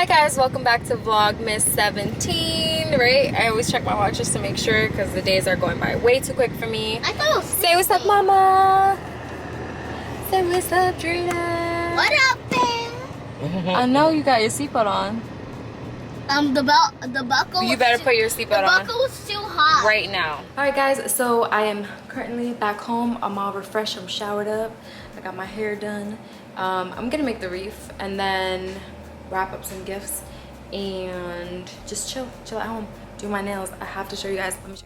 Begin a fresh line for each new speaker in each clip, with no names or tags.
Hi guys, welcome back to Vlogmas 17, right? I always check my watch just to make sure because the days are going by way too quick for me.
I thought it was
Say what's up, mama. Say what's up, Drina.
What up, fam?
I know you got your seatbelt on.
The buckle.
You better put your seatbelt on.
The buckle was too hot.
Right now. Alright guys, so I am currently back home. I'm all refreshed, I'm showered up. I got my hair done. I'm gonna make the wreath and then wrap up some gifts and just chill at home, do my nails. I have to show you guys. Let me show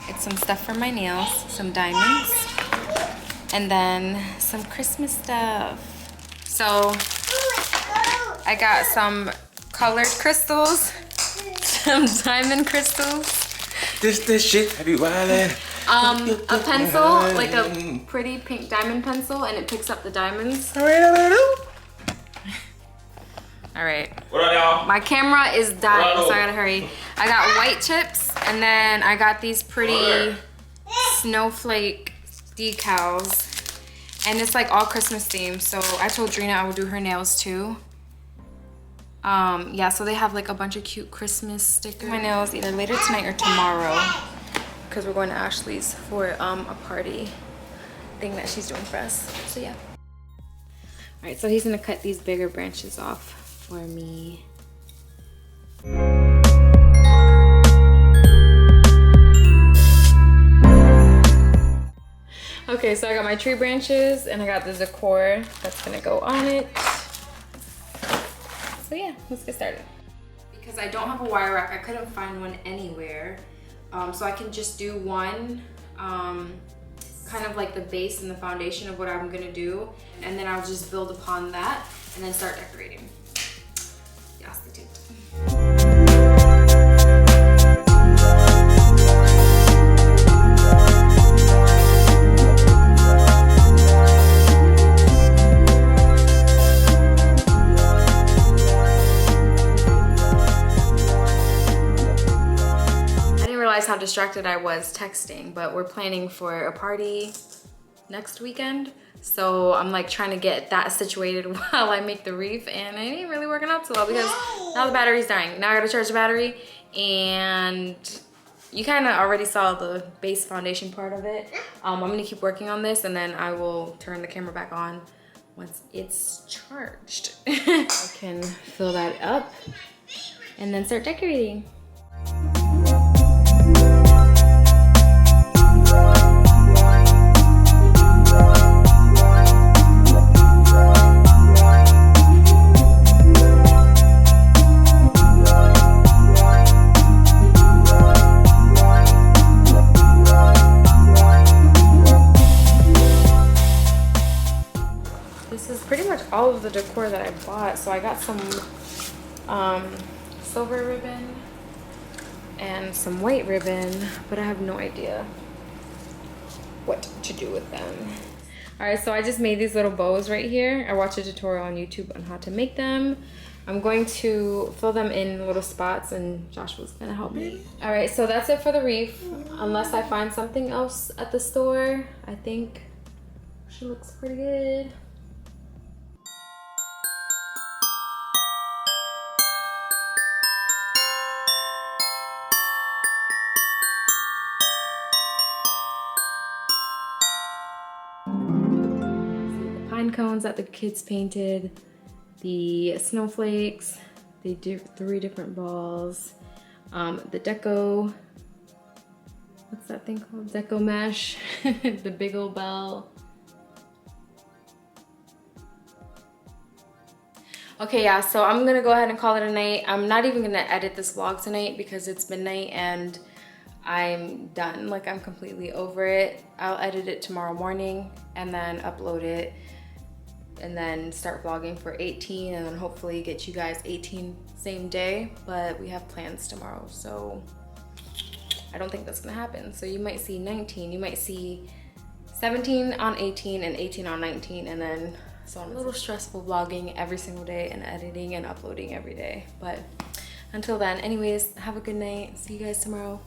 you. It's some stuff for my nails, some diamonds, and then some Christmas stuff. So I got some colored crystals, some diamond crystals.
This shit, have you wildin'?
A pencil, like a pretty pink diamond pencil, and it picks up the diamonds. All right.
What up, y'all?
My camera is dying, so I gotta hurry. I got white chips, and then I got these pretty snowflake decals, and it's like all Christmas themed. So I told Drina I would do her nails too. Yeah, so they have like a bunch of cute Christmas stickers. My nails either later tonight or tomorrow, because we're going to Ashley's for a party thing that she's doing for us. So yeah. All right, so he's gonna cut these bigger branches off for me. Okay, so I got my tree branches and I got the decor that's gonna go on it. So yeah, let's get started. Because I don't have a wire rack, I couldn't find one anywhere. So I can just do one, kind of like the base and the foundation of what I'm gonna do. And then I'll just build upon that and then start decorating. Yeah, stay tuned. How distracted I was texting, but we're planning for a party next weekend, so I'm like trying to get that situated while I make the wreath, and it ain't really working out so well because now the battery's dying. Now I gotta charge the battery, and you kind of already saw the base foundation part of it. I'm gonna keep working on this, and then I will turn the camera back on once it's charged. I can fill that up and then start decorating. All of the decor that I bought. So I got some silver ribbon and some white ribbon, but I have no idea what to do with them. All right, so I just made these little bows right here. I watched a tutorial on YouTube on how to make them. I'm going to fill them in little spots, and Joshua's gonna help me. All right, so that's it for the wreath. Unless I find something else at the store, I think she looks pretty good. Pine cones that the kids painted, the snowflakes, they did 3 different balls, the deco, what's that thing called? Deco mesh, the big old bell. Okay, yeah, so I'm gonna go ahead and call it a night. I'm not even gonna edit this vlog tonight because it's midnight and I'm done. Like, I'm completely over it. I'll edit it tomorrow morning and then upload it and then start vlogging for 18 and then hopefully get you guys 18 same day. But we have plans tomorrow, so I don't think that's gonna happen. So you might see 19, you might see 17 on 18 and 18 on 19, and then so on. A little stressful vlogging every single day and editing and uploading every day. But until then, anyways, have a good night. See you guys tomorrow.